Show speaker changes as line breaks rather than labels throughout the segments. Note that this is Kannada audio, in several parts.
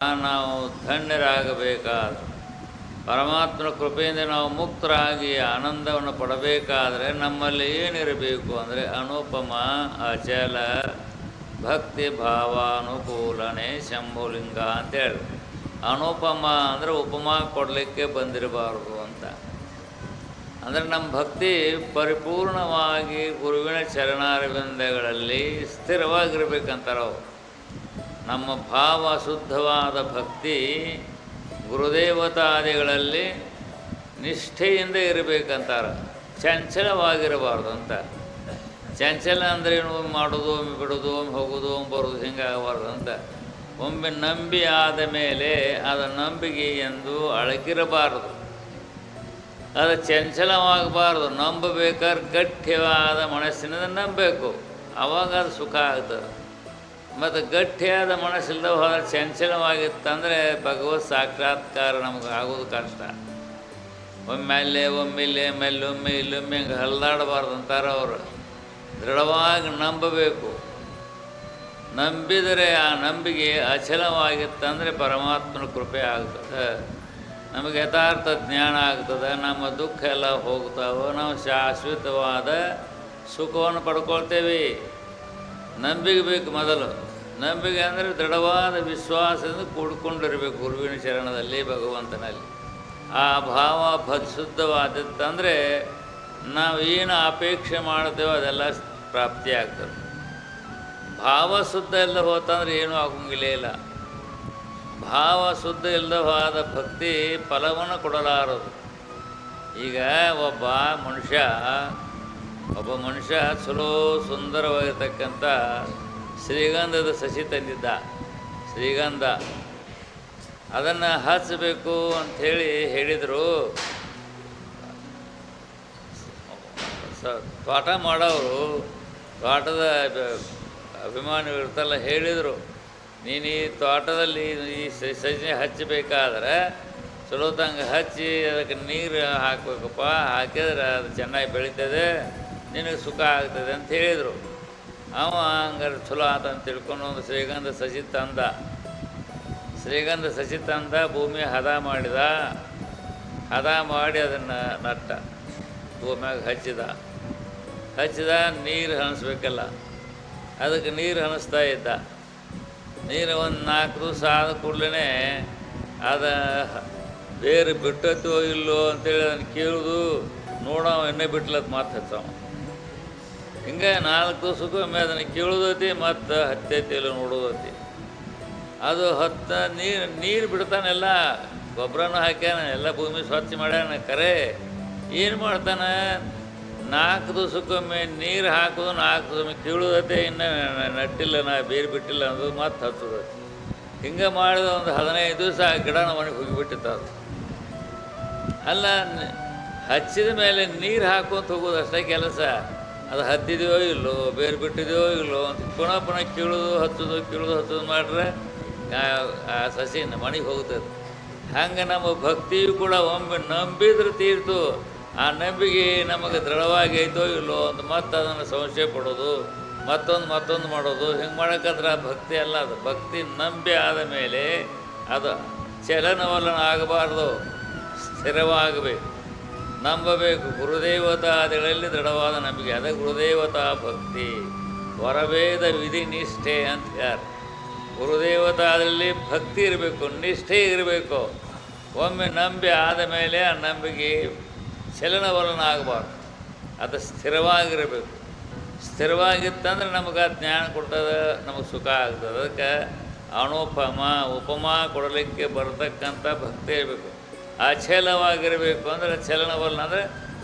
ನಾವು ಧನ್ಯರಾಗಬೇಕಾದ ಪರಮಾತ್ಮನ ಕೃಪೆಯಿಂದ ನಾವು ಮುಕ್ತರಾಗಿ ಆನಂದವನ್ನು ಪಡಬೇಕಾದರೆ ನಮ್ಮಲ್ಲಿ ಏನಿರಬೇಕು ಅಂದರೆ ಅನುಪಮ ಅಚಲ ಭಕ್ತಿ ಭಾವಾನುಕೂಲನೆ ಶಂಭುಲಿಂಗ ಅಂತೇಳಿ. ಅನುಪಮ ಅಂದರೆ ಉಪಮಾ ಕೊಡಲಿಕ್ಕೆ ಬಂದಿರಬಾರ್ದು ಅಂತ. ಅಂದರೆ ನಮ್ಮ ಭಕ್ತಿ ಪರಿಪೂರ್ಣವಾಗಿ ಗುರುವಿನ ಚರಣಾರವಿಂದಗಳಲ್ಲಿ ಸ್ಥಿರವಾಗಿರ್ಬೇಕಂತಾರೆ ಅವರು. ನಮ್ಮ ಭಾವ ಶುದ್ಧವಾದ ಭಕ್ತಿ ಗುರುದೇವತಾದಿಗಳಲ್ಲಿ ನಿಷ್ಠೆಯಿಂದ ಇರಬೇಕಂತಾರೆ, ಚಂಚಲವಾಗಿರಬಾರ್ದು ಅಂತ. ಚಂಚಲ ಅಂದರೆ ಏನು? ಒಮ್ಮೆ ಮಾಡೋದು, ಒಮ್ಮೆ ಬಿಡೋದು, ಒಮ್ಮೆ ಹೋಗೋದು, ಒಮ್ಮೆ ಬರೋದು, ಹಿಂಗಾಗಬಾರ್ದು ಅಂತ. ಒಮ್ಮೆ ನಂಬಿ ಆದ ಮೇಲೆ ಅದು ನಂಬಿಕೆ ಎಂದು ಅಳಕಿರಬಾರದು, ಅದು ಚಂಚಲವಾಗಬಾರ್ದು. ನಂಬಬೇಕಾದ್ರೆ ಗಟ್ಟಿಯಾದ ಮನಸ್ಸಿನಿಂದ ನಂಬಬೇಕು, ಆವಾಗ ಅದು ಸುಖ ಆಗ್ತದೆ. ಮತ್ತು ಗಟ್ಟಿಯಾದ ಮನಸ್ಸಿಲ್ಲದ ಹೋದರೆ ಚಂಚಲವಾಗಿತ್ತಂದರೆ ಭಗವತ್ ಸಾಕ್ಷಾತ್ಕಾರ ನಮಗೆ ಆಗೋದು ಕಷ್ಟ. ಒಮ್ಮೆಲ್ಲೇ ಒಮ್ಮಿಲ್ಲೇ ಒಮ್ಮೆ ಇಲ್ಲೊಮ್ಮೆ ಹಿಂಗೆ ಹಲ್ದಾಡಬಾರ್ದು ಅಂತಾರೆ ಅವರು. ದೃಢವಾಗಿ ನಂಬಬೇಕು. ನಂಬಿದರೆ ಆ ನಂಬಿಕೆ ಅಚಲವಾಗಿತ್ತಂದರೆ ಪರಮಾತ್ಮನ ಕೃಪೆ ಆಗ್ತದೆ, ನಮಗೆ ಯಥಾರ್ಥ ಜ್ಞಾನ ಆಗ್ತದೆ, ನಮ್ಮ ದುಃಖ ಎಲ್ಲ ಹೋಗ್ತಾವೆ, ನಾವು ಶಾಶ್ವತವಾದ ಸುಖವನ್ನು ಪಡ್ಕೊಳ್ತೇವೆ. ನಂಬಿಕೆ ಬೇಕು ಮೊದಲು. ನಂಬಿಕೆ ಅಂದರೆ ದೃಢವಾದ ವಿಶ್ವಾಸದಿಂದ ಕೂಡ್ಕೊಂಡಿರಬೇಕು ಗುರುವಿನ ಚರಣದಲ್ಲಿ, ಭಗವಂತನಲ್ಲಿ. ಆ ಭಾವ ಶುದ್ಧವಾದತ್ತಂದರೆ ನಾವು ಏನು ಅಪೇಕ್ಷೆ ಮಾಡ್ತೇವೋ ಅದೆಲ್ಲ ಪ್ರಾಪ್ತಿಯಾಗ್ತದೆ. ಭಾವ ಶುದ್ಧ ಇಲ್ಲದ ಹೋತಂದ್ರೆ ಏನೂ ಆಗೋಂಗಿಲ್ಲ ಇಲ್ಲ. ಭಾವ ಶುದ್ಧ ಇಲ್ಲದವಾದ ಭಕ್ತಿ ಫಲವನ್ನು ಕೊಡಲಾರದು. ಈಗ ಒಬ್ಬ ಮನುಷ್ಯ ಚಲೋ ಸುಂದರವಾಗಿರ್ತಕ್ಕಂಥ ಶ್ರೀಗಂಧದ ಸಸಿ ತಂದಿದ್ದ. ಶ್ರೀಗಂಧ ಅದನ್ನು ಹಚ್ಚಬೇಕು ಅಂಥೇಳಿ ಹೇಳಿದರು. ತೋಟ ಮಾಡೋರು, ತೋಟದ ಅಭಿಮಾನಿಗಳು ಇರ್ತಲ್ಲ, ಹೇಳಿದರು, ನೀನು ಈ ತೋಟದಲ್ಲಿ ಈ ಸಸಿ ಹಚ್ಚಬೇಕಾದ್ರೆ ಚಲೋ ತಂಗೆ ಹಚ್ಚಿ ಅದಕ್ಕೆ ನೀರು ಹಾಕಬೇಕಪ್ಪ, ಹಾಕಿದ್ರೆ ಅದು ಚೆನ್ನಾಗಿ ಬೆಳೀತದೆ, ನಿನಗೆ ಸುಖ ಆಗ್ತದೆ ಅಂತ ಹೇಳಿದರು. ಅವ ಹಂಗಾರೆ ಚಲೋ ಆತಂತ ತಿಳ್ಕೊಂಡು ಒಂದು ಶ್ರೀಗಂಧ ಸಸಿ ತಂದ. ಶ್ರೀಗಂಧ ಸಸಿ ತಂದ, ಭೂಮಿ ಹದ ಮಾಡಿ ಅದನ್ನು ನಟ್ಟ, ಭೂಮಿಯಾಗ ಹಚ್ಚಿದ ನೀರು ಹಣಿಸ್ಬೇಕಲ್ಲ, ಅದಕ್ಕೆ ನೀರು ಹಣಿಸ್ತಾ ಇದ್ದ. ನೀರು ಒಂದು 4 ದಿವಸ ಆದ ಕೂಡಲೇ ಅದು ಬೇರೆ ಬಿಟ್ಟತ್ತೋ ಇಲ್ಲೋ ಅಂತೇಳಿ ಅದನ್ನು ಕೇಳೋದು, ನೋಡೋ ಎಣ್ಣೆ ಬಿಟ್ಲತ್ ಮತ್ತೆ ಹಚ್ಚವ. ಹಿಂಗೆ 4 ದಿವಸಕ್ಕೊಮ್ಮೆ ಅದನ್ನು ಕೇಳೋದತಿ, ಮತ್ತು ಹತ್ತೈತಿ ಇಲ್ಲ ನೋಡೋದತಿ. ಅದು ನೀರು ಬಿಡ್ತಾನೆಲ್ಲ, ಗೊಬ್ಬರನೂ ಹಾಕ್ಯಾನ, ಎಲ್ಲ ಭೂಮಿ ಸ್ವಚ್ಛ ಮಾಡ್ಯಾನ. ಕರೆ ಏನು ಮಾಡ್ತಾನೆ, 4 ದಿವಸಕ್ಕೊಮ್ಮೆ ನೀರು ಹಾಕೋದು, 4 ದಿವಸ ಕೀಳೋದತ್ತೆ, ಇನ್ನು ನಟ್ಟಿಲ್ಲ, ಬೇರೆ ಬಿಟ್ಟಿಲ್ಲ ಅನ್ನೋದು ಮತ್ತೆ ಹಚ್ಚೋದತ್ತೆ. ಹಿಂಗೆ ಮಾಡಿದ ಒಂದು 15 ದಿವಸ ಆ ಗಿಡನ ಮನೆಗೆ ಹೋಗಿಬಿಟ್ಟಿತ್ತು. ಅದು ಅಲ್ಲ, ಹಚ್ಚಿದ ಮೇಲೆ ನೀರು ಹಾಕೊಂತ ಹೋಗೋದು ಅಷ್ಟೇ ಕೆಲಸ. ಅದು ಹತ್ತಿದೆಯೋ ಇಲ್ಲೋ, ಬೇರೆ ಬಿಟ್ಟಿದೆಯೋ ಇಲ್ಲೋ ಅಂತ ಪುನಃ ಕೀಳೋದು ಮಾಡ್ರೆ ಆ ಸಸಿನ ಮನೆಗೆ ಹೋಗ್ತದೆ. ಹಂಗೆ ನಮ್ಮ ಭಕ್ತಿಯು ಕೂಡ ಒಮ್ಮೆ ನಂಬಿದ್ರೆ ತೀರ್ತು. ಆ ನಂಬಿಕೆ ನಮಗೆ ದೃಢವಾಗಿ ಐತೋ ಇಲ್ಲೋ ಅಂತ ಮತ್ತೆ ಅದನ್ನು ಸಂಶಯ ಪಡೋದು, ಮತ್ತೊಂದು ಮಾಡೋದು, ಹಿಂಗೆ ಮಾಡೋಕ್ಕಂದ್ರೆ ಭಕ್ತಿ ಅಲ್ಲ. ಅದು ಭಕ್ತಿ ನಂಬಿ ಆದ ಮೇಲೆ ಅದು ಚಲನವಲನ ಆಗಬಾರ್ದು, ಸ್ಥಿರವಾಗಬೇಕು, ನಂಬಬೇಕು. ಗುರುದೇವತಾದಿಗಳಲ್ಲಿ ದೃಢವಾದ ನಂಬಿಕೆ, ಅದೇ ಗುರುದೇವತಾ ಭಕ್ತಿ. ಹೊರವೇದ ವಿಧಿ ನಿಷ್ಠೆ ಅಂತ ಯಾರು? ಗುರುದೇವತಾದಲ್ಲಿ ಭಕ್ತಿ ಇರಬೇಕು, ನಿಷ್ಠೆ ಇರಬೇಕು. ಒಮ್ಮೆ ನಂಬಿ ಆದ ಮೇಲೆ ಆ ನಂಬಿಕೆ ಚಲನವಲನ ಆಗಬಾರ್ದು, ಅದು ಸ್ಥಿರವಾಗಿರಬೇಕು. ಸ್ಥಿರವಾಗಿತ್ತಂದ್ರೆ ನಮಗೆ ಜ್ಞಾನ ಕೊಡ್ತದೆ, ನಮಗೆ ಸುಖ ಆಗ್ತದೆ. ಅದಕ್ಕೆ ಉಪಮಾ ಕೊಡಲಿಕ್ಕೆ ಬರ್ತಕ್ಕಂಥ ಭಕ್ತಿ ಇರಬೇಕು. ಅಚಲವಾಗಿರಬೇಕು. ಅಂದರೆ ಚಲನವಲನ ಅಂದರೆ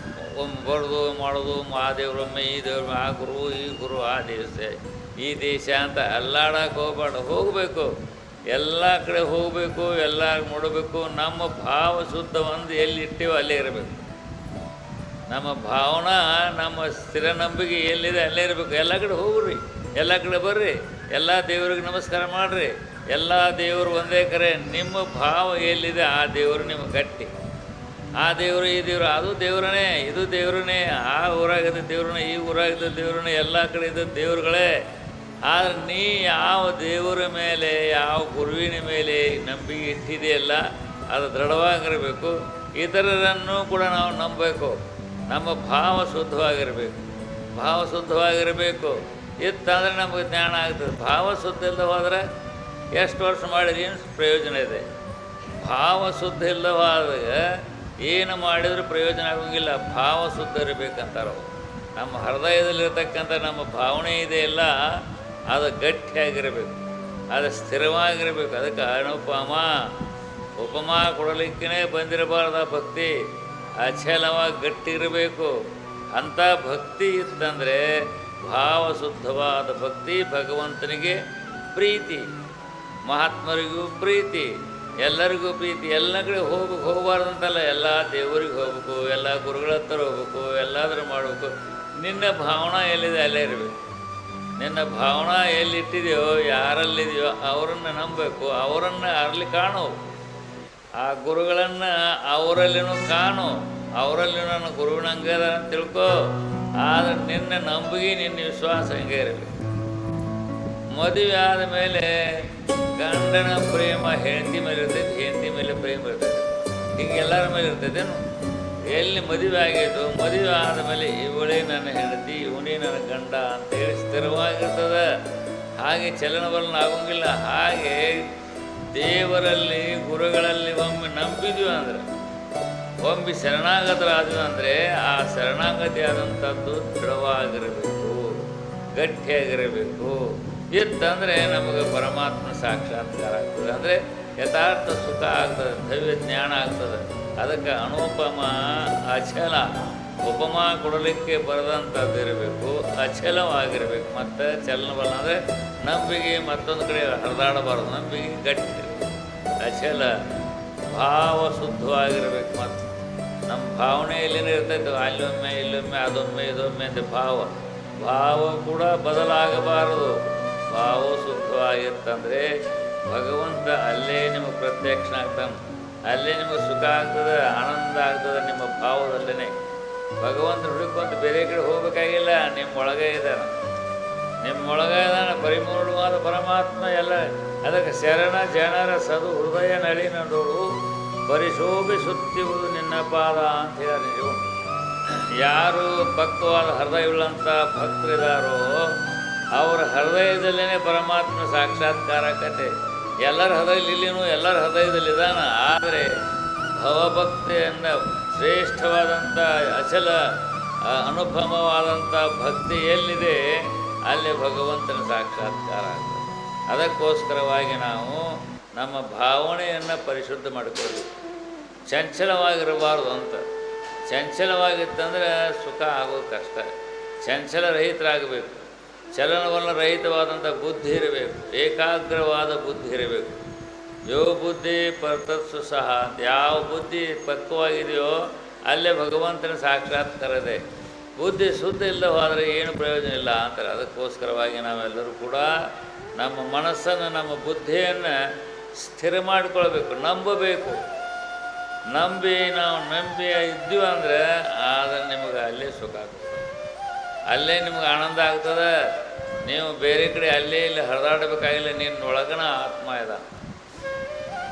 ಒಮ್ಮೆ ಬರೋದು ಮಾಡೋದು, ಆ ದೇವ್ರೊಮ್ಮೆ ಈ ದೇವ್ರೊಮ್ಮೆ, ಆ ಗುರು ಈ ಗುರು, ಆ ಈ ದೇಶ ಅಂತ ಅಲ್ಲಾಡಕ್ಕೆ ಹೋಗಬೇಕು. ಎಲ್ಲ ಕಡೆ ಹೋಗಬೇಕು, ಎಲ್ಲ ನೋಡಬೇಕು. ನಮ್ಮ ಭಾವ ಶುದ್ಧ ಒಂದು ಎಲ್ಲಿ ಇಟ್ಟೇವೋ ಅಲ್ಲೇ ಇರಬೇಕು. ನಮ್ಮ ಭಾವನಾ, ನಮ್ಮ ಸ್ಥಿರ ನಂಬಿಕೆ ಎಲ್ಲಿದೆ ಅಲ್ಲೇ ಇರಬೇಕು. ಎಲ್ಲ ಕಡೆ ಹೋಗ್ರಿ, ಎಲ್ಲ ಕಡೆ ಬರ್ರಿ, ಎಲ್ಲ ದೇವ್ರಿಗೆ ನಮಸ್ಕಾರ ಮಾಡಿರಿ. ಎಲ್ಲ ದೇವರು ಒಂದೇ ಕರೆ. ನಿಮ್ಮ ಭಾವ ಎಲ್ಲಿದೆ ಆ ದೇವರು ನಿಮಗೆ ಗಟ್ಟಿ. ಆ ದೇವರು ಈ ದೇವರು, ಅದು ದೇವ್ರನೇ, ಇದು ದೇವ್ರನೇ, ಆ ಊರಾಗಿದ್ದ ದೇವ್ರನೇ, ಈ ಊರಾಗಿದ್ದ ದೇವ್ರನೇ, ಎಲ್ಲ ಕಡೆ ಇದ್ದ ದೇವ್ರುಗಳೇ. ಆದರೆ ನೀ ಯಾವ ದೇವರ ಮೇಲೆ ಯಾವ ಗುರುವಿನ ಮೇಲೆ ನಂಬಿಕೆ ಇಟ್ಟಿದೆಯಲ್ಲ ಅದು ದೃಢವಾಗಿರಬೇಕು. ಇತರರನ್ನು ಕೂಡ ನಾವು ನಂಬಬೇಕು. ನಮ್ಮ ಭಾವ ಶುದ್ಧವಾಗಿರಬೇಕು. ಭಾವ ಶುದ್ಧವಾಗಿರಬೇಕು. ಇತ್ತಂದರೆ ನಮಗೆ ಜ್ಞಾನ ಆಗ್ತದೆ. ಭಾವ ಶುದ್ಧ ಇಲ್ಲದೆ ಹೋದರೆ ಎಷ್ಟು ವರ್ಷ ಮಾಡಿದ್ರೆ ಏನು ಪ್ರಯೋಜನ ಇದೆ? ಭಾವ ಶುದ್ಧ ಇಲ್ಲವಾದಾಗ ಏನು ಮಾಡಿದರೂ ಪ್ರಯೋಜನ ಆಗೋಂಗಿಲ್ಲ. ಭಾವ ಶುದ್ಧ ಇರಬೇಕಂತಾರೆ. ನಮ್ಮ ಹೃದಯದಲ್ಲಿರ್ತಕ್ಕಂಥ ನಮ್ಮ ಭಾವನೆ ಇದೆಯಲ್ಲ ಅದು ಗಟ್ಟಿಯಾಗಿರಬೇಕು, ಅದು ಸ್ಥಿರವಾಗಿರಬೇಕು. ಅದಕ್ಕೆ ಉಪಮಾ ಕೊಡಲಿಕ್ಕೇ ಬಂದಿರಬಾರ್ದು. ಭಕ್ತಿ ಅಚಲವಾಗಿ ಗಟ್ಟಿ ಇರಬೇಕು. ಅಂಥ ಭಕ್ತಿ ಇತ್ತಂದರೆ ಭಾವಶುದ್ಧವಾದ ಭಕ್ತಿ, ಭಗವಂತನಿಗೆ ಪ್ರೀತಿ, ಮಹಾತ್ಮರಿಗೂ ಪ್ರೀತಿ, ಎಲ್ಲರಿಗೂ ಪ್ರೀತಿ. ಎಲ್ಲ ಕಡೆ ಹೋಗಬಾರ್ದಂತಲ್ಲ, ಎಲ್ಲ ದೇವರಿಗೆ ಹೋಗ್ಬೇಕು, ಎಲ್ಲ ಗುರುಗಳ ಹತ್ರ ಹೋಗ್ಬೇಕು, ಎಲ್ಲಾದರೂ ಮಾಡಬೇಕು. ನಿನ್ನ ಭಾವನಾ ಎಲ್ಲಿದೆ ಅಲ್ಲೇ ಇರಬೇಕು. ನಿನ್ನ ಭಾವನಾ ಎಲ್ಲಿಟ್ಟಿದೆಯೋ, ಯಾರಲ್ಲಿದೆಯೋ ಅವರನ್ನು ನಂಬಬೇಕು, ಅವರನ್ನು ಅಲ್ಲಿ ಕಾಣು. ಆ ಗುರುಗಳನ್ನು ಅವರಲ್ಲಿನೂ ಕಾಣು, ಅವರಲ್ಲಿ ನನ್ನ ಗುರುವಿನಂಗದ ಅಂತ ತಿಳ್ಕೊ. ಆದರೆ ನಿನ್ನ ನಂಬಿಕೆ, ನಿನ್ನ ವಿಶ್ವಾಸ ಹಂಗೆ ಇರಬೇಕು. ಮದುವೆ ಆದ ಮೇಲೆ ಗಂಡನ ಪ್ರೇಮ ಹೆಂಡತಿ ಮೇಲೆ ಇರ್ತೈತಿ, ಹೆಂಡತಿ ಮೇಲೆ ಪ್ರೇಮ ಇರ್ತೈತಿ, ಹೀಗೆ ಎಲ್ಲರ ಮೇಲೆ ಇರ್ತೈತೇನು? ಎಲ್ಲಿ ಮದುವೆ ಆಗಿದ್ದು, ಮದುವೆ ಆದ ಮೇಲೆ ಇವಳೇ ನನ್ನ ಹೆಂಡತಿ, ಇವನೇ ನನ್ನ ಗಂಡ ಅಂತೇಳಿ ಸ್ಥಿರವಾಗಿರ್ತದೆ. ಹಾಗೆ ಚಲನವಲನ ಆಗೋಂಗಿಲ್ಲ. ಹಾಗೆ ದೇವರಲ್ಲಿ, ಗುರುಗಳಲ್ಲಿ ಒಮ್ಮೆ ನಂಬಿದ್ವಿ ಅಂದರೆ, ಒಮ್ಮೆ ಶರಣಾಗತರಾದ್ವಿ ಅಂದರೆ ಆ ಶರಣಾಗತಿ ಆದಂಥದ್ದು ದೃಢವಾಗಿರಬೇಕು, ಗಟ್ಟಿಯಾಗಿರಬೇಕು. ಇತ್ತಂದರೆ ನಮಗೆ ಪರಮಾತ್ಮ ಸಾಕ್ಷಾತ್ಕಾರ ಆಗ್ತದೆ. ಅಂದರೆ ಯಥಾರ್ಥ ಸುಖ ಆಗ್ತದೆ, ದೈವ ಜ್ಞಾನ ಆಗ್ತದೆ. ಅದಕ್ಕೆ ಅನುಪಮ ಅಚಲ, ಉಪಮಾ ಕೊಡಲಿಕ್ಕೆ ಬರದಂಥದ್ದು ಇರಬೇಕು, ಅಚಲವಾಗಿರಬೇಕು. ಮತ್ತು ಚಲನವಲ್ಲ ಅಂದರೆ ನಂಬಿಕೆ ಮತ್ತೊಂದು ಕಡೆ ಹರಿದಾಡಬಾರ್ದು, ನಂಬಿಕೆ ಗಟ್ಟಿ, ಅಚಲ, ಭಾವ ಶುದ್ಧವಾಗಿರಬೇಕು. ಮತ್ತು ನಮ್ಮ ಭಾವನೆ ಎಲ್ಲಿನ ಇರ್ತೈತೆ, ಅಲ್ಲೊಮ್ಮೆ ಇಲ್ಲೊಮ್ಮೆ ಅದೊಮ್ಮೆ ಇದೊಮ್ಮೆ ಅಂತ ಭಾವ ಕೂಡ ಬದಲಾಗಬಾರದು. ಭಾವ ಶುದ್ಧವಾಗಿರ್ತಂದರೆ ಭಗವಂತ ಅಲ್ಲೇ ನಿಮಗೆ ಪ್ರತ್ಯಕ್ಷ ಆಗ್ತಾನೆ, ಅಲ್ಲೇ ನಿಮಗೆ ಸುಖ ಆಗ್ತದೆ, ಆನಂದ ಆಗ್ತದೆ. ನಿಮ್ಮ ಭಾವದಲ್ಲೇ ಭಗವಂತ ಹುಡುಕೊಂತ ಬೇರೆ ಕಡೆ ಹೋಗಬೇಕಾಗಿಲ್ಲ, ನಿಮ್ಮೊಳಗೆ ಇದ್ದಾನೆ, ನಿಮ್ಮೊಳಗೆ ಇದ್ದಾನೆ ಪರಿಪೂರ್ಣವಾದ ಪರಮಾತ್ಮ. ಎಲ್ಲ ಅದಕ್ಕೆ ಶರಣ ಜನರ ಸದು ಹೃದಯ ನಳಿನಡೋಳು ಪರಿಶೋಭಿಸುತ್ತಿರುವುದು ನಿನ್ನ ಪಾದ ಅಂತ ಹೇಳಿದ್ರು. ಯಾರು ಪಕ್ವವಾದ ಹೃದಯವುಳ್ಳಂಥ ಭಕ್ತರಿದ್ದಾರೋ ಅವರ ಹೃದಯದಲ್ಲೇ ಪರಮಾತ್ಮ ಸಾಕ್ಷಾತ್ಕಾರ ಆಕತೆ. ಎಲ್ಲರ ಹೃದಯದಲ್ಲಿನೂ ಎಲ್ಲರ ಹೃದಯದಲ್ಲಿದ್ದಾನ. ಆದರೆ ಭವಭಕ್ತಿಯನ್ನು ಶ್ರೇಷ್ಠವಾದಂಥ ಅಚಲ ಅನುಪಮವಾದಂಥ ಭಕ್ತಿ ಎಲ್ಲಿದೆ ಅಲ್ಲಿ ಭಗವಂತನ ಸಾಕ್ಷಾತ್ಕಾರ ಆಗ್ತದೆ. ಅದಕ್ಕೋಸ್ಕರವಾಗಿ ನಾವು ನಮ್ಮ ಭಾವನೆಯನ್ನು ಪರಿಶುದ್ಧ ಮಾಡಿಕೊಳ್ಬೇಕು. ಚಂಚಲವಾಗಿರಬಾರ್ದು ಅಂತ. ಚಂಚಲವಾಗಿತ್ತಂದರೆ ಸುಖ ಆಗೋದು ಕಷ್ಟ. ಚಂಚಲರಹಿತರಾಗಬೇಕು. ಚಲನವಲನ ರಹಿತವಾದಂಥ ಬುದ್ಧಿ ಇರಬೇಕು, ಏಕಾಗ್ರವಾದ ಬುದ್ಧಿ ಇರಬೇಕು. ಯೋ ಬುದ್ಧಿ ಪರ್ತತ್ಸು ಸಹ, ಯಾವ ಬುದ್ಧಿ ಪಕ್ವವಾಗಿದೆಯೋ ಅಲ್ಲೇ ಭಗವಂತನ ಸಾಕ್ಷಾತ್ಕಾರ ಇದೆ. ಬುದ್ಧಿ ಶುದ್ಧ ಇಲ್ಲದೆ ಹೋದರೆ ಏನು ಪ್ರಯೋಜನ ಇಲ್ಲ ಅಂತಾರೆ. ಅದಕ್ಕೋಸ್ಕರವಾಗಿ ನಾವೆಲ್ಲರೂ ಕೂಡ ನಮ್ಮ ಮನಸ್ಸನ್ನು, ನಮ್ಮ ಬುದ್ಧಿಯನ್ನು ಸ್ಥಿರ ಮಾಡಿಕೊಳ್ಬೇಕು, ನಂಬಬೇಕು. ನಾವು ನಂಬಿ ಇದ್ದೀವಿ ಅಂದರೆ ಆದರೆ ನಿಮಗೆ ಅಲ್ಲೇ ಸುಖ ಆಗ್ತದೆ, ಅಲ್ಲೇ ನಿಮ್ಗೆ ಆನಂದ ಆಗ್ತದೆ. ನೀವು ಬೇರೆ ಕಡೆ ಅಲ್ಲೇ ಇಲ್ಲಿ ಹರಿದಾಡಬೇಕಾಗಿಲ್ಲ. ನಿನ್ನೊಳಗನ ಆತ್ಮ ಇದ್ದಾನೆ,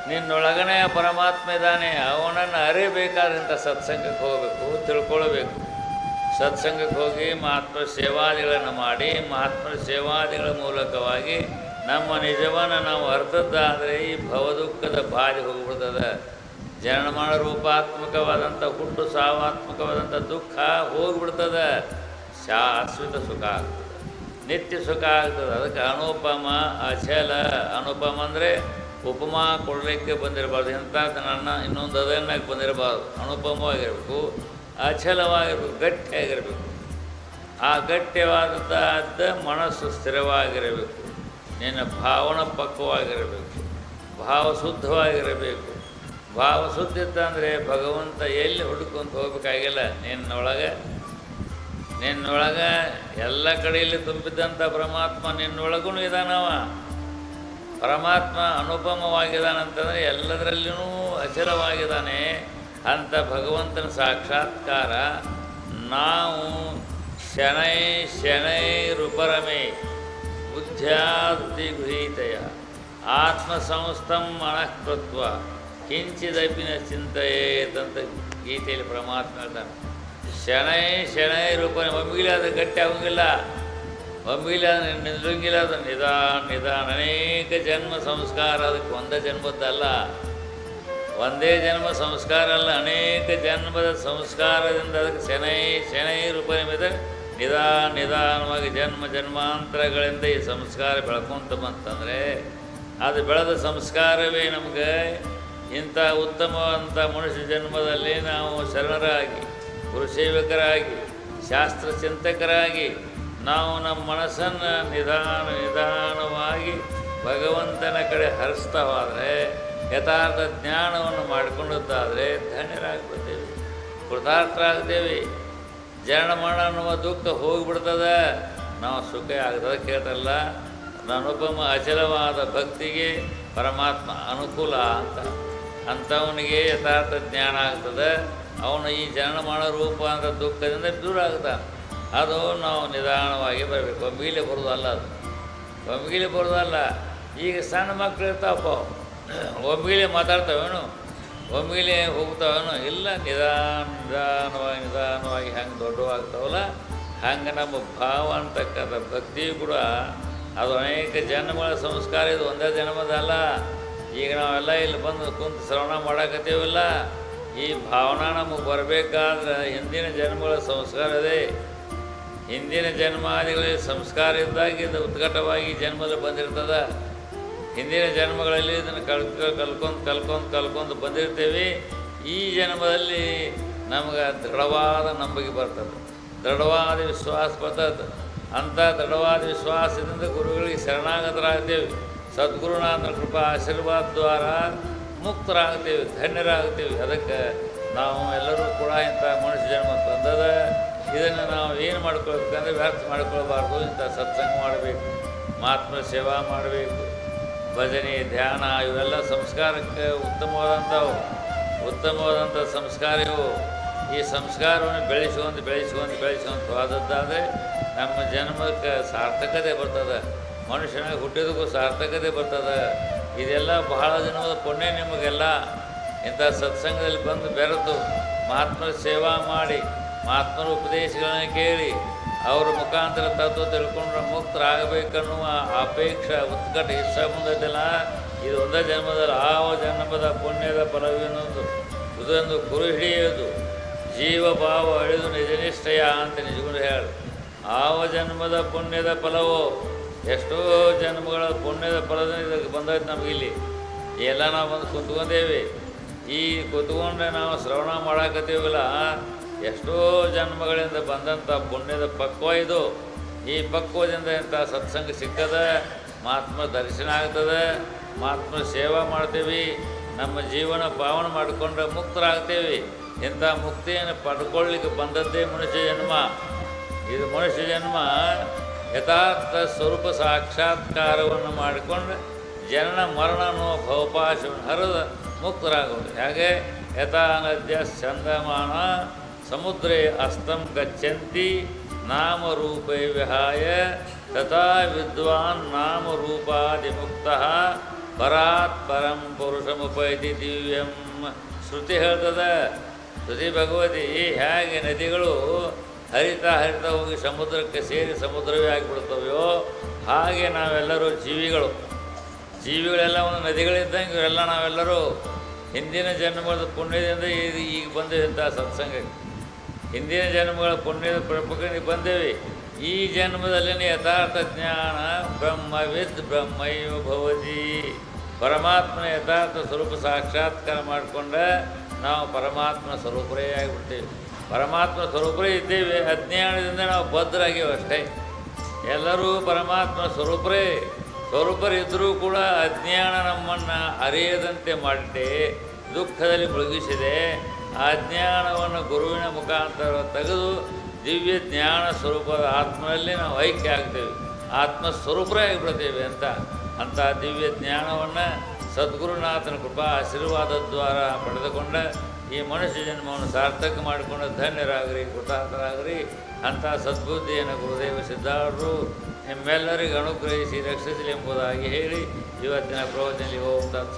ನಿನ್ನೊಳಗನೇ ಪರಮಾತ್ಮ ಇದ್ದಾನೆ. ಅವನನ್ನು ಅರಿಬೇಕಾದಂಥ ಸತ್ಸಂಗಕ್ಕೆ ಹೋಗಬೇಕು, ತಿಳ್ಕೊಳ್ಬೇಕು. ಸತ್ಸಂಗಕ್ಕೆ ಹೋಗಿ ಮಹಾತ್ಮ ಸೇವಾದಿಗಳನ್ನು ಮಾಡಿ, ಮಹಾತ್ಮ ಸೇವಾದಿಗಳ ಮೂಲಕವಾಗಿ ನಮ್ಮ ನಿಜವನ್ನು ನಾವು ಅರ್ಥದ್ದಾದರೆ ಈ ಭವದುಃಖದ ಬಾಧೆ ಹೋಗ್ಬಿಡ್ತದೆ. ಜನಮಾನ ರೂಪಾತ್ಮಕವಾದಂಥ ಹುಟ್ಟು ಸಾವಾತ್ಮಕವಾದಂಥ ದುಃಖ ಹೋಗಿಬಿಡ್ತದೆ. ಶಾಶ್ವತ ಸುಖ ಆಗ್ತದೆ, ನಿತ್ಯ ಸುಖ ಆಗ್ತದೆ. ಅದಕ್ಕೆ ಅನುಪಮ ಅಚಲ. ಅನುಪಮ ಅಂದರೆ ಉಪಮಾ ಕೊಡಲಿಕ್ಕೆ ಬಂದಿರಬಾರ್ದು, ಎಂಥದ್ದು ನನ್ನ ಇನ್ನೊಂದು ಅದನ್ನಾಗಿ ಬಂದಿರಬಾರ್ದು. ಅನುಪಮವಾಗಿರಬೇಕು, ಅಚಲವಾಗಿರಬೇಕು, ಗಟ್ಟಿಯಾಗಿರಬೇಕು. ಆ ಗಟ್ಟಿಯಾದಂಥ ಮನಸ್ಸು ಸ್ಥಿರವಾಗಿರಬೇಕು. ನಿನ್ನ ಭಾವನ ಪಕ್ವವಾಗಿರಬೇಕು, ಭಾವ ಶುದ್ಧವಾಗಿರಬೇಕು. ಭಾವ ಶುದ್ಧ ಇತ್ತಂದರೆ ಭಗವಂತ ಎಲ್ಲಿ ಹುಡುಕೊಂತ ಹೋಗ್ಬೇಕಾಗಿಲ್ಲ. ನಿನ್ನೊಳಗೆ ಎಲ್ಲ ಕಡೆಯಲ್ಲಿ ತುಂಬಿದ್ದಂಥ ಪರಮಾತ್ಮ ನಿನ್ನೊಳಗೂ ಇದ್ದಾನವ. ಪರಮಾತ್ಮ ಅನುಪಮವಾಗಿದ್ದಾನಂತಂದರೆ ಎಲ್ಲದರಲ್ಲಿಯೂ ಅಚಲವಾಗಿದ್ದಾನೆ. ಅಂಥ ಭಗವಂತನ ಸಾಕ್ಷಾತ್ಕಾರ ನಾವು ಶನೈ ರೂಪರಮೇ ಬುದ್ಧ್ಯಾದಿ ಗೃಹೀತೆಯ ಆತ್ಮಸಂಸ್ಥಂ ಮನಃಕೃತ್ವ ಕಿಂಚಿದಪಿನ ಚಿಂತೆಯೇತಂತ ಗೀತೆಯಲ್ಲಿ ಪರಮಾತ್ಮ ಹೇಳ್ತಾನೆ. ಶನೈ ಶನೈ ರೂಪನೆ ಒಮ್ಮಿಗಿಲ್ಲ, ಅದು ಗಟ್ಟಿ ಆಗೋಂಗಿಲ್ಲ, ಒಮ್ಮಿಗಿಲ್ಲ ನಿಲ್ಲಂಗಿಲ್ಲ, ಅದು ನಿಧಾನ ಅನೇಕ ಜನ್ಮ ಸಂಸ್ಕಾರ. ಅದಕ್ಕೆ ಒಂದೇ ಜನ್ಮದ್ದಲ್ಲ, ಒಂದೇ ಜನ್ಮ ಸಂಸ್ಕಾರ ಅಲ್ಲ, ಅನೇಕ ಜನ್ಮದ ಸಂಸ್ಕಾರದಿಂದ ಅದಕ್ಕೆ ಶನೈ ಶನೈ ರೂಪನೆ ಮೇಲೆ ನಿಧಾನವಾಗಿ ಜನ್ಮಾಂತರಗಳಿಂದ ಈ ಸಂಸ್ಕಾರ ಬೆಳ್ಕೊಂತ ಬಂತಂದರೆ ಅದು ಬೆಳೆದ ಸಂಸ್ಕಾರವೇ ನಮಗೆ ಇಂಥ ಉತ್ತಮವಂಥ ಮನುಷ್ಯ ಜನ್ಮದಲ್ಲಿ ನಾವು ಶರಣರಾಗಿ, ಗುರುಸೇವಕರಾಗಿ, ಶಾಸ್ತ್ರ ಚಿಂತಕರಾಗಿ ನಾವು ನಮ್ಮ ಮನಸ್ಸನ್ನು ನಿಧಾನವಾಗಿ ಭಗವಂತನ ಕಡೆ ಹರಿಸ್ತಾ ಹೋದರೆ, ಯಥಾರ್ಥ ಜ್ಞಾನವನ್ನು ಮಾಡಿಕೊಂಡದ್ದಾದರೆ ಧನ್ಯರಾಗ್ಬಿಡ್ತೇವೆ, ಕೃತಾರ್ಥರಾಗ್ತೇವೆ. ಜರಣ ಮಾಡ ಅನ್ನುವ ದುಃಖ ಹೋಗಿಬಿಡ್ತದೆ, ನಾವು ಸುಖ ಆಗ್ತದೆ. ಕೇಳ್ತಲ್ಲ, ನನುಪಮ ಅಚಲವಾದ ಭಕ್ತಿಗೆ ಪರಮಾತ್ಮ ಅನುಕೂಲ ಅಂಥವನಿಗೆ ಯಥಾರ್ಥ ಜ್ಞಾನ ಆಗ್ತದೆ. ಅವನು ಈ ಜರಣ ಮಾಡೋ ರೂಪ ಅಂತ ದುಃಖದಿಂದ ದೂರ ಆಗ್ತಾನೆ. ಅದು ನಾವು ನಿಧಾನವಾಗಿ ಬರಬೇಕು, ಒಮ್ಮಿಲೆ ಬರೋದಲ್ಲ, ಅದು ಒಮ್ಮಿಲೆ ಬರೋದಲ್ಲ. ಈಗ ಸಣ್ಣ ಮಕ್ಕಳು ಇರ್ತಾವಪ್ಪ, ಒಮ್ಮಿಲೆ ಮಾತಾಡ್ತಾವೇನು, ಒಮ್ಮಿಲೆ ಹೋಗ್ತಾವೇನು? ಇಲ್ಲ, ನಿಧಾನವಾಗಿ ಹಂಗೆ ದೊಡ್ಡವಾಗ್ತಾವಲ್ಲ, ಹಂಗೆ ನಮ್ಮ ಭಾವ ಅಂತಕ್ಕಂಥ ಭಕ್ತಿಯು ಕೂಡ ಅದು ಅನೇಕ ಜನ್ಮಗಳ ಸಂಸ್ಕಾರ. ಇದು ಒಂದೇ ಜನ್ಮದಲ್ಲ. ಈಗ ನಾವೆಲ್ಲ ಇಲ್ಲಿ ಬಂದು ಕುಂತು ಶ್ರವಣ ಮಾಡಾಕತ್ತೀವಲ್ಲ, ಈ ಭಾವನಾ ನಮಗೆ ಬರಬೇಕಾದ್ರೆ ಹಿಂದಿನ ಜನ್ಮಗಳ ಸಂಸ್ಕಾರ ಇದೆ. ಹಿಂದಿನ ಜನ್ಮಾದಿಗಳಲ್ಲಿ ಸಂಸ್ಕಾರ ಇದ್ದಾಗ ಇದು ಉತ್ಕಟವಾಗಿ ಜನ್ಮದಲ್ಲಿ ಬಂದಿರ್ತದೆ. ಹಿಂದಿನ ಜನ್ಮಗಳಲ್ಲಿ ಇದನ್ನು ಕಲ್ಕೊಂಡು ಬಂದಿರ್ತೀವಿ. ಈ ಜನ್ಮದಲ್ಲಿ ನಮಗೆ ದೃಢವಾದ ನಂಬಿಕೆ ಬರ್ತದೆ, ದೃಢವಾದ ವಿಶ್ವಾಸ ಬರ್ತದೆ. ಅಂಥ ದೃಢವಾದ ವಿಶ್ವಾಸದಿಂದ ಗುರುಗಳಿಗೆ ಶರಣಾಗತರಾಗ್ತೇವೆ. ಸದ್ಗುರುನಾಥನ ಕೃಪಾ ಆಶೀರ್ವಾದ ದ್ವಾರ ಮುಕ್ತರಾಗ್ತೇವೆ, ಧನ್ಯರಾಗ್ತೇವೆ. ಅದಕ್ಕೆ ನಾವು ಎಲ್ಲರೂ ಕೂಡ ಇಂಥ ಮನುಷ್ಯ ಜನ್ಮ ತಂದದ. ಇದನ್ನು ನಾವು ಏನು ಮಾಡ್ಕೊಳ್ಬೇಕಂದ್ರೆ ವ್ಯರ್ಥ ಮಾಡ್ಕೊಳ್ಬಾರ್ದು. ಇಂಥ ಸತ್ಸಂಗ ಮಾಡಬೇಕು, ಮಹಾತ್ಮ ಸೇವಾ ಮಾಡಬೇಕು, ಭಜನೆ, ಧ್ಯಾನ ಇವೆಲ್ಲ ಸಂಸ್ಕಾರಕ್ಕೆ ಉತ್ತಮವಾದಂಥ ಸಂಸ್ಕಾರ ಇವು. ಈ ಸಂಸ್ಕಾರವನ್ನು ಬೆಳೆಸ್ಕೊಂಡು ಹೋದದ್ದಾದರೆ ನಮ್ಮ ಜನ್ಮಕ್ಕೆ ಸಾರ್ಥಕತೆ ಬರ್ತದೆ, ಮನುಷ್ಯನಾಗಿ ಹುಟ್ಟಿದಕ್ಕೂ ಸಾರ್ಥಕತೆ ಬರ್ತದೆ. ಇದೆಲ್ಲ ಬಹಳ ದಿನದ ಪುಣ್ಯ ನಿಮಗೆಲ್ಲ. ಇಂಥ ಸತ್ಸಂಗದಲ್ಲಿ ಬಂದು ಬೆರೆತು ಮಹಾತ್ಮರ ಸೇವಾ ಮಾಡಿ, ಮಹಾತ್ಮರ ಉಪದೇಶಗಳನ್ನು ಕೇಳಿ, ಅವರ ಮುಖಾಂತರ ತತ್ವ ತಿಳ್ಕೊಂಡ್ರೆ ಮುಕ್ತರಾಗಬೇಕನ್ನುವ ಅಪೇಕ್ಷೆ, ಉತ್ಕಟ ಇಷ್ಟ ಮುಂದೈತಲ್ಲ, ಇದು ಒಂದೇ ಜನ್ಮದಲ್ಲಿ ಆವ ಜನ್ಮದ ಪುಣ್ಯದ ಫಲವೇನೊಂದು ಇದೊಂದು ಕುರು ಹಿಡಿಯೋದು, ಜೀವ ಭಾವ ಅಳಿದು ನಿಜನಿಷ್ಠಯ ಅಂತ ನಿಜಗುಣ ಹೇಳು. ಆವ ಜನ್ಮದ ಪುಣ್ಯದ ಫಲವು ಎಷ್ಟೋ ಜನ್ಮಗಳ ಪುಣ್ಯದ ಫಲದಿಂದ ಇದಕ್ಕೆ ಬಂದೈತೆ ನಮಗಿಲ್ಲಿ. ಎಲ್ಲ ನಾವು ಬಂದು ಕುಂತ್ಕೊಂಡೇವೆ. ಈ ಕುತ್ಕೊಂಡ್ರೆ ನಾವು ಶ್ರವಣ ಮಾಡಾಕತ್ತೀವಲ್ಲ, ಎಷ್ಟೋ ಜನ್ಮಗಳಿಂದ ಬಂದಂಥ ಪುಣ್ಯದ ಪಕ್ವ ಇದು. ಈ ಪಕ್ವದಿಂದ ಇಂಥ ಸತ್ಸಂಗ ಸಿಕ್ಕದೆ, ಮಹಾತ್ಮ ದರ್ಶನ ಆಗ್ತದೆ, ಮಹಾತ್ಮ ಸೇವಾ ಮಾಡ್ತೀವಿ, ನಮ್ಮ ಜೀವನ ಪಾವನ ಮಾಡಿಕೊಂಡ್ರೆ ಮುಕ್ತರಾಗ್ತೇವೆ. ಇಂಥ ಮುಕ್ತಿಯನ್ನು ಪಡ್ಕೊಳ್ಳಿಕ್ಕೆ ಬಂದದ್ದೇ ಮನುಷ್ಯ ಜನ್ಮ. ಇದು ಮನುಷ್ಯ ಜನ್ಮ ಯಥಾರ್ಥ ಸ್ವರೂಪ ಸಾಕ್ಷಾತ್ಕಾರವನ್ನು ಮಾಡಿಕೊಂಡು ಜನನ ಮರಣ ಅನ್ನೋ ಭವಪಾಶವನ್ನು ಹರಿದು ಮುಕ್ತರಾಗೋದು. ಹೇಗೆ ಯಥಾ ನದ್ಯ ಚಂದಮಾನ ಸಮುದ್ರೇ ಅಸ್ತಂ ಗಚ್ಚಂತಿ ನಾಮರೂಪೇ ವಿಹಾಯ ತಥಾ ವಿದ್ವಾನ್ ನಾಮರೂಪಾದಿಮುಕ್ತಃ ಪರಾತ್ ಪರಂ ಪುರುಷಮುಪೈತಿ ದಿವ್ಯಂ. ಶ್ರುತಿ ಹೇಳ್ತದೆ, ಶ್ರುತಿ ಭಗವತಿ ಹೇಗೆ ನದಿಗಳು ಹರಿತಾ ಹೋಗಿ ಸಮುದ್ರಕ್ಕೆ ಸೇರಿ ಸಮುದ್ರವೇ ಆಗಿಬಿಡ್ತವೆಯೋ, ಹಾಗೆ ನಾವೆಲ್ಲರೂ ಜೀವಿಗಳೆಲ್ಲ ಒಂದು ನದಿಗಳಿದ್ದಂಗೆ ಇವರೆಲ್ಲ ನಾವೆಲ್ಲರೂ ಹಿಂದಿನ ಜನ್ಮದ ಪುಣ್ಯದಿಂದ ಈಗ ಬಂದೇವಂಥ ಸತ್ಸಂಗಕ್ಕೆ. ಹಿಂದಿನ ಜನ್ಮಗಳ ಪುಣ್ಯದ ಪ್ರಪಂಚಕ್ಕೆ ಬಂದೇವೆ. ಈ ಜನ್ಮದಲ್ಲಿನೇ ಯಥಾರ್ಥ ಜ್ಞಾನ ಬ್ರಹ್ಮವಿದ್ ಬ್ರಹ್ಮೈವ ಭವತಿ. ಪರಮಾತ್ಮನ ಯಥಾರ್ಥ ಸ್ವರೂಪ ಸಾಕ್ಷಾತ್ಕಾರ ಮಾಡಿಕೊಂಡ್ರೆ ನಾವು ಪರಮಾತ್ಮನ ಸ್ವರೂಪರೇ ಆಗಿಬಿಡ್ತೇವೆ. ಪರಮಾತ್ಮ ಸ್ವರೂಪರೇ ಇದ್ದೇವೆ, ಅಜ್ಞಾನದಿಂದ ನಾವು ಬದ್ಧರಾಗಿವೆ ಅಷ್ಟೇ. ಎಲ್ಲರೂ ಪರಮಾತ್ಮ ಸ್ವರೂಪರಿದ್ದರೂ ಕೂಡ ಅಜ್ಞಾನ ನಮ್ಮನ್ನು ಅರಿಯದಂತೆ ಮಾಡಿದೆ, ದುಃಖದಲ್ಲಿ ಮುಳುಗಿಸಿದೆ. ಆ ಜ್ಞಾನವನ್ನು ಗುರುವಿನ ಮುಖಾಂತರ ತೆಗೆದು ದಿವ್ಯ ಜ್ಞಾನ ಸ್ವರೂಪದ ಆತ್ಮನಲ್ಲಿ ನಾವು ಐಕ್ಯ ಆಗ್ತೇವೆ, ಆತ್ಮಸ್ವರೂಪರೇ ಆಗಿಬಿಡ್ತೇವೆ ಅಂಥ ದಿವ್ಯ ಜ್ಞಾನವನ್ನು ಸದ್ಗುರುನಾಥನ ಕೃಪಾ ಆಶೀರ್ವಾದ ದ್ವಾರ ಪಡೆದುಕೊಂಡ ಈ ಮನುಷ್ಯ ಜನ್ಮವನ್ನು ಸಾರ್ಥಕ ಮಾಡಿಕೊಂಡು ಧನ್ಯರಾಗ್ರಿ, ಕೃತಾರ್ಥರಾಗ್ರಿ. ಅಂಥ ಸದ್ಬುದ್ಧಿಯನ್ನು ಗುರುದೇವ ಸಿದ್ಧಾರರು ನಿಮ್ಮೆಲ್ಲರಿಗೂ ಅನುಗ್ರಹಿಸಿ ರಕ್ಷಿಸಲಿ ಎಂಬುದಾಗಿ ಹೇಳಿ ಇವತ್ತಿನ ಪ್ರವಚನದಲ್ಲಿ ಓಂ ತತ್ಸ